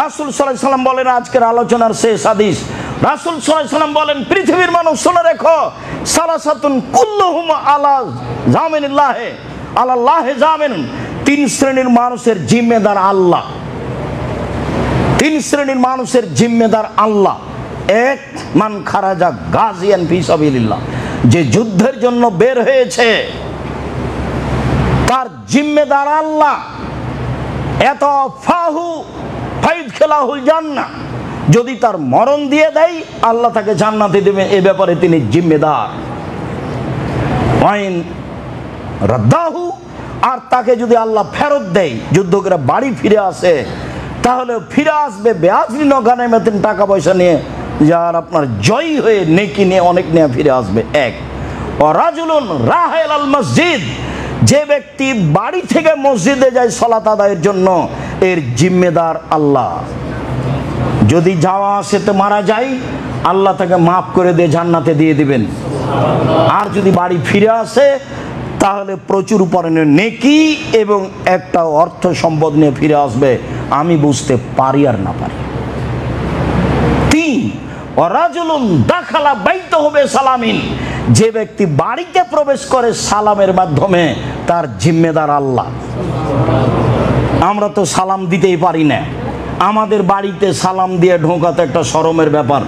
রাসূল সাল্লাল্লাহু আলাইহি ওয়াসাল্লাম বলেন, আজকের আলোচনার শেষ হাদিস, রাসূল সাল্লাল্লাহু আলাইহি ওয়াসাল্লাম বলেন, পৃথিবীর মানুষ শুনে রেখো, সালাসাতুন কুল্লুহুম আলা জামিনিল্লাহি আলাল্লাহি জামিন। 3 শ্রেণীর মানুষের জিম্মেদার আল্লাহ। 3 শ্রেণীর মানুষের জিম্মেদার আল্লাহ। 1, মান খারাজা গাজিয়ান ফি সাবিলিল্লাহ, যে যুদ্ধের জন্য বের হয়েছে তার জিম্মেদার আল্লাহ। এত ফাহু ফাইদ খেলাহুল জান্নাহ, যদি তার মরণ দিয়ে দেয় আল্লাহ তাকে জান্নাতে দেবে, এ ব্যাপারে তিনি জিম্মেদার। ওয়াইন রাদ্দাহু, আর তাকে যদি আল্লাহ ফেরত দেয়, যুদ্ধ করে বাড়ি ফিরে আসে, তাহলে ফিরে আসবে বেআজলি নগানামেতেন, টাকা পয়সা নিয়ে, যার আপনার জয়ী হয়ে নেকি নিয়ে অনেক নিয়ে ফিরে আসবে। 1, ও রাজুলুন রাহেল আল মসজিদ, যে ব্যক্তি বাড়ি থেকে মসজিদে যায় সালাত আদায়ের জন্য, এর জিম্মেদার আল্লাহ। যদি যাওয়া আসেতে মারা যায়, আল্লাহ তাকে মাফ করে দিয়ে জান্নাতে দিয়ে দিবেন। আর যদি বাড়ি ফিরে আসে তাহলে প্রচুর পরিমাণে নেকি এবং একটা অর্থ সম্পদ নিয়ে ফিরে আসবে, আমি বুঝতে পারি আর না পারি। 3, ওয়ারাজুলুন দাখালা বাইতাহু বিসালামিন, যে ব্যক্তি বাড়িতে প্রবেশ করে সালামের মাধ্যমে, তার জিম্মেদার আল্লাহ। আমরা তো সালাম দিতেই পারি না, আমাদের বাড়িতে সালাম দিয়ে ঢোকা তো একটা শরমের ব্যাপার।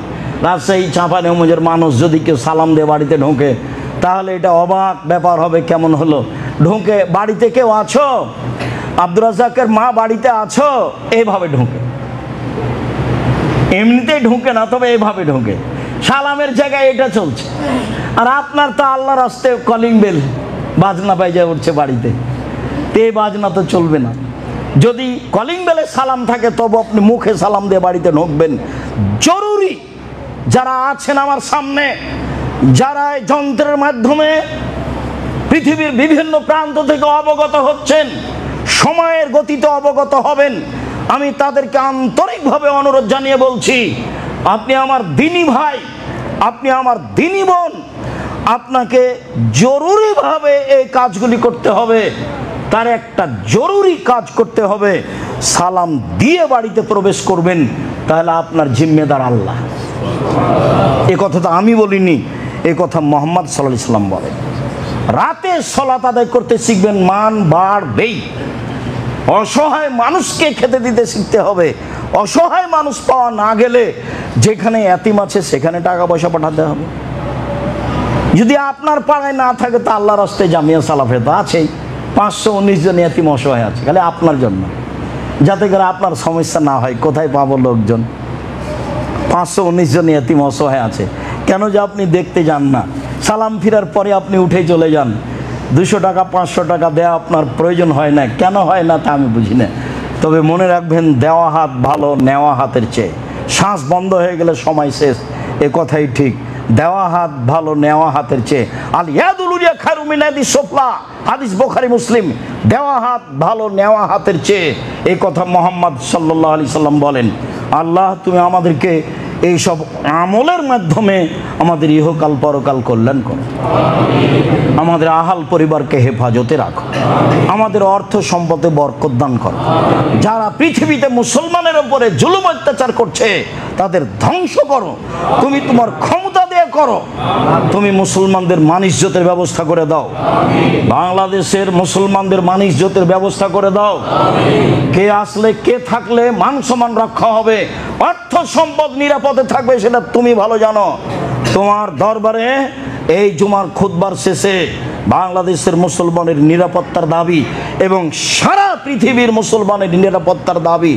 রাজশাহী চাঁপাইনবাবগঞ্জের মানুষ যদি কেউ সালাম দিয়ে বাড়িতে ঢোকে, তাহলে এটা অবাক ব্যাপার হবে, কেমন হলো ঢোকে, বাড়িতে কেউ আছো, আব্দুর রাজ্জাকের মা বাড়িতে আছো, এইভাবে ঢোকে। এমনিতেই ঢোকে না, তবে এইভাবে ঢোকে, সালামের জায়গায় এটা চলছে। আর আপনার তো আল্লাহর রাস্তায় কলিং বেল বাজনা বাজে উঠছে বাড়িতে, তে বাজনা তো চলবে না। যদি কলিং বেলে সালাম থাকে তবু আপনি মুখে সালাম দিয়ে বাড়িতে ঢুকবেন। জরুরি যারা আছেন আমার সামনে, যারা এই যন্ত্রের মাধ্যমে পৃথিবীর বিভিন্ন প্রান্ত থেকে অবগত হচ্ছেন, সময়ের গতিতে অবগত হবেন, আমি তাদেরকে আন্তরিকভাবে অনুরোধ জানিয়ে বলছি, আপনি আমার দিনী ভাই, আপনি আমার দিনী বোন, আপনাকে জরুরিভাবে এই কাজগুলি করতে হবে। তার একটা জরুরি কাজ করতে হবে, সালাম দিয়ে বাড়িতে প্রবেশ করবেন, তাহলে আপনার জিম্মেদার আল্লাহ। এ কথা তো আমি বলিনি, এ কথা মুহাম্মদ সাল্লাল্লাহু আলাইহি ওয়াসাল্লাম বলেন। রাতে সালাত আদায় করতে শিখবেন, মান বাড়বেই। অসহায় মানুষকে খেতে দিতে শিখতে হবে। অসহায় মানুষ পাওয়া না গেলে যেখানে এতিম আছে সেখানে টাকা পয়সা পাঠাতে হবে। যদি আপনার পাড়ায় না থাকে তা আল্লাহর রাস্তায় জামিয়া সালাফে তো আছেই, 519 জন এতিম অসহায় আছে, খালি আপনার জন্য, যাতে করে আপনার সমস্যা না হয়। কোথায় পাবো লোকজন? 519 জন এতিম অসহায় আছে। কেন যে আপনি দেখতে যান না, সালাম ফিরার পরে আপনি উঠে চলে যান, 200 টাকা 500 টাকা দেওয়া আপনার প্রয়োজন হয় না। কেন হয় না তা আমি বুঝি না। তবে মনে রাখবেন, দেওয়া হাত ভালো নেওয়া হাতের চেয়ে। শ্বাস বন্ধ হয়ে গেলে সময় শেষ, এ কথাই ঠিক। দেওয়া হাত ভালো নেওয়া হাতের চেয়ে। আল ইয়াদুল উলিয়া খায়রুম মিন ইয়াদিস সুফলা, হাদিস বুখারী মুসলিম। দেওয়া হাত ভালো নেওয়া হাতের চেয়ে, এই কথা মুহাম্মদ সাল্লাল্লাহু আলাইহি সাল্লাম বলেন। আল্লাহ তুমি আমাদেরকে এইসব আমলের মাধ্যমে আমাদের ইহকাল পরকাল কল্যাণ করো, আমাদের আহাল পরিবারকে হেফাজতে রাখো, আমাদের অর্থ সম্পদে বরকত দান করো। যারা পৃথিবীতে মুসলমানের উপরে জুলুম অত্যাচার করছে তাদের ধ্বংস করো, তুমি তোমার ক্ষমতা দিয়ে করো। তুমি মুসলমানদের মান ইজ্জতের ব্যবস্থা করে দাও, বাংলাদেশের মুসলমানদের মান ইজ্জতের ব্যবস্থা করে দাও। কে আসলে কে থাকলে মান সম্মান রক্ষা হবে, অর্থ সম্পদ নিরাপদে থাকবে, সেটা তুমি ভালো জানো। তোমার দরবারে এই জুমার খুতবার শেষে বাংলাদেশের মুসলমানের নিরাপত্তার দাবি এবং সারা পৃথিবীর মুসলমানের নিরাপত্তার দাবি